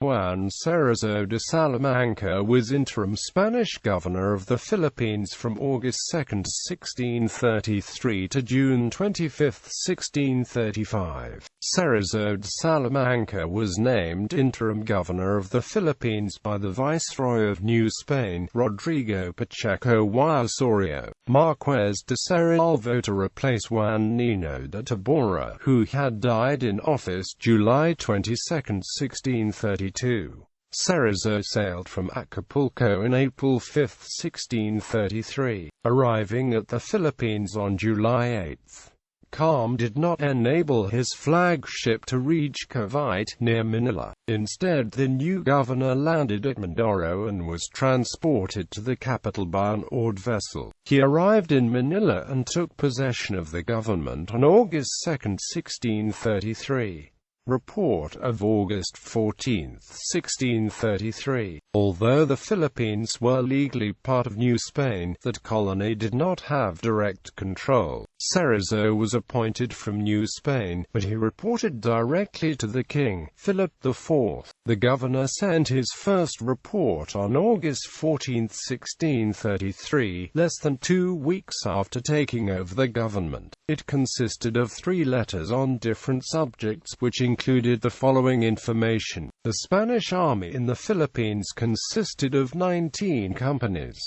Juan Cerezo de Salamanca was interim Spanish governor of the Philippines from August 2, 1633 to June 25, 1635. Cerezo de Salamanca was named interim governor of the Philippines by the viceroy of New Spain, Rodrigo Pacheco y Osorio, marqués de Cerralvo, to replace Juan Niño de Tabora, who had died in office July 22, 1632. Cerezo sailed from Acapulco on April 5, 1633, arriving at the Philippines on July 8. Calm did not enable his flagship to reach Cavite, near Manila. Instead, the new governor landed at Mindoro and was transported to the capital by an oared vessel. He arrived in Manila and took possession of the government on August 2, 1633. Report of August 14, 1633. Although the Philippines were legally part of New Spain, that colony did not have direct control. Cerezo was appointed from New Spain, but he reported directly to the king, Philip IV. The governor sent his first report on August 14, 1633, less than 2 weeks after taking over the government. It consisted of 3 letters on different subjects, which included the following information. The Spanish army in the Philippines consisted of 19 companies.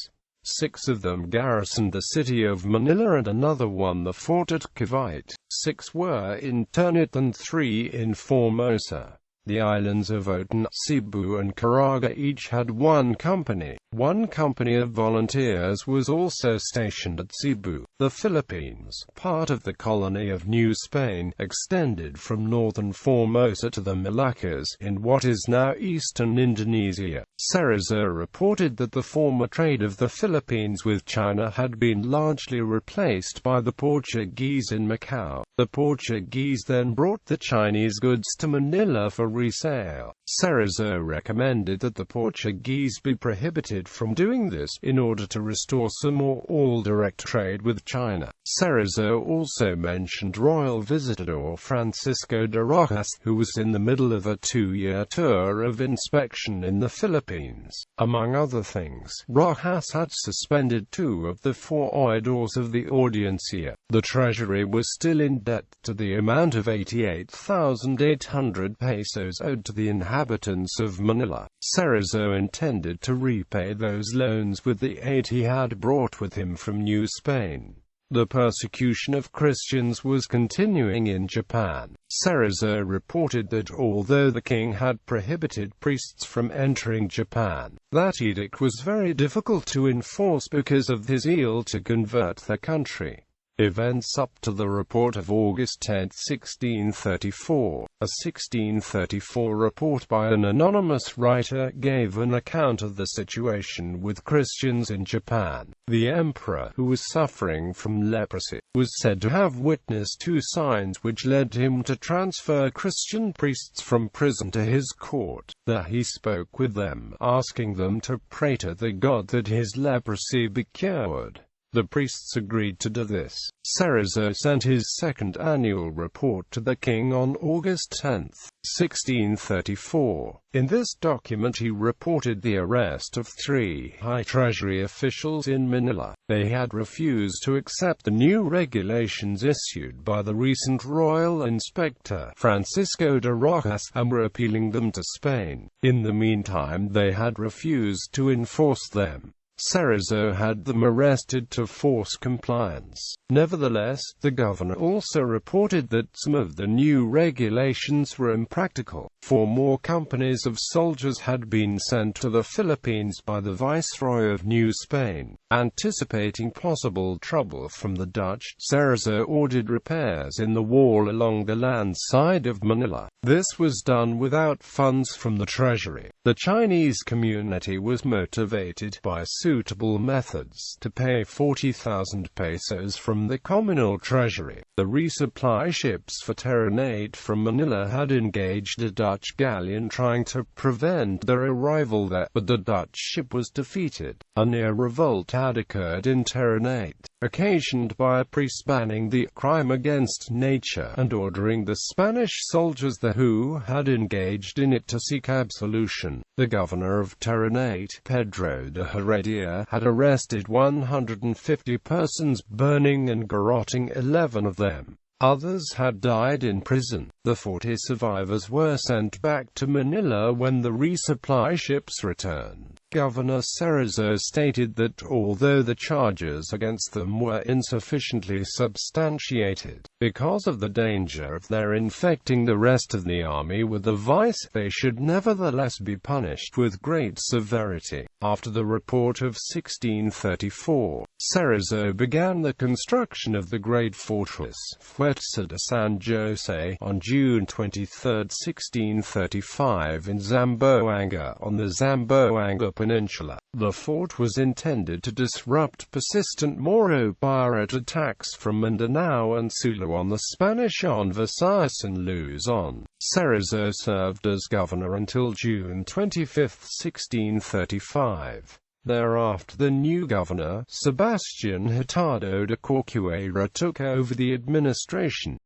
6 of them garrisoned the city of Manila and another one the fort at Cavite. 6 were in Ternate and 3 in Formosa. The islands of Otan, Cebu and Caraga each had 1 company. 1 company of volunteers was also stationed at Cebu. The Philippines, part of the colony of New Spain, extended from northern Formosa to the Moluccas, in what is now eastern Indonesia. Cerezo reported that the former trade of the Philippines with China had been largely replaced by the Portuguese in Macau. The Portuguese then brought the Chinese goods to Manila for resale. Cerezo recommended that the Portuguese be prohibited from doing this, in order to restore some or all direct trade with China. Cerezo also mentioned royal visitor Francisco de Rojas, who was in the middle of a 2-year tour of inspection in the Philippines. Among other things, Rojas had suspended 2 of the 4 oidores of the Audiencia. The treasury was still in debt to the amount of 88,800 pesos owed to the inhabitants of Manila. Cerezo intended to repay those loans with the aid he had brought with him from New Spain. The persecution of Christians was continuing in Japan. Cerezo reported that although the king had prohibited priests from entering Japan, that edict was very difficult to enforce because of his zeal to convert the country. Events up to the report of August 10, 1634. A 1634 report by an anonymous writer gave an account of the situation with Christians in Japan. The emperor, who was suffering from leprosy, was said to have witnessed 2 signs which led him to transfer Christian priests from prison to his court. There he spoke with them, asking them to pray to the god that his leprosy be cured. The priests agreed to do this. Cerezo sent his second annual report to the king on August 10, 1634. In this document he reported the arrest of 3 high treasury officials in Manila. They had refused to accept the new regulations issued by the recent royal inspector, Francisco de Rojas, and were appealing them to Spain. In the meantime, they had refused to enforce them. Cerezo had them arrested to force compliance. Nevertheless, the governor also reported that some of the new regulations were impractical. 4 more companies of soldiers had been sent to the Philippines by the viceroy of New Spain. Anticipating possible trouble from the Dutch, Cerezo ordered repairs in the wall along the land side of Manila. This was done without funds from the treasury. The Chinese community was motivated by suitable methods to pay 40,000 pesos from the communal treasury. The resupply ships for Ternate from Manila had engaged a Dutch galleon trying to prevent their arrival there, but the Dutch ship was defeated. A near revolt had occurred in Ternate, occasioned by a priest banning the crime against nature and ordering the Spanish soldiers who had engaged in it to seek absolution. The governor of Ternate, Pedro de Heredia, had arrested 150 persons, burning and garroting 11 of them. Others had died in prison. The 40 survivors were sent back to Manila when the resupply ships returned. Governor Cerezo stated that although the charges against them were insufficiently substantiated, because of the danger of their infecting the rest of the army with the vice, they should nevertheless be punished with great severity. After the report of 1634, Cerezo began the construction of the great fortress, Fuerza de San Jose, on June 23, 1635 in Zamboanga, on the Zamboanga Peninsula. The fort was intended to disrupt persistent Moro pirate attacks from Mindanao and Sulu on the Spanish on Visayas and Luzon. Cerezo served as governor until June 25, 1635. Thereafter the new governor, Sebastian Hurtado de Corcuera, took over the administration.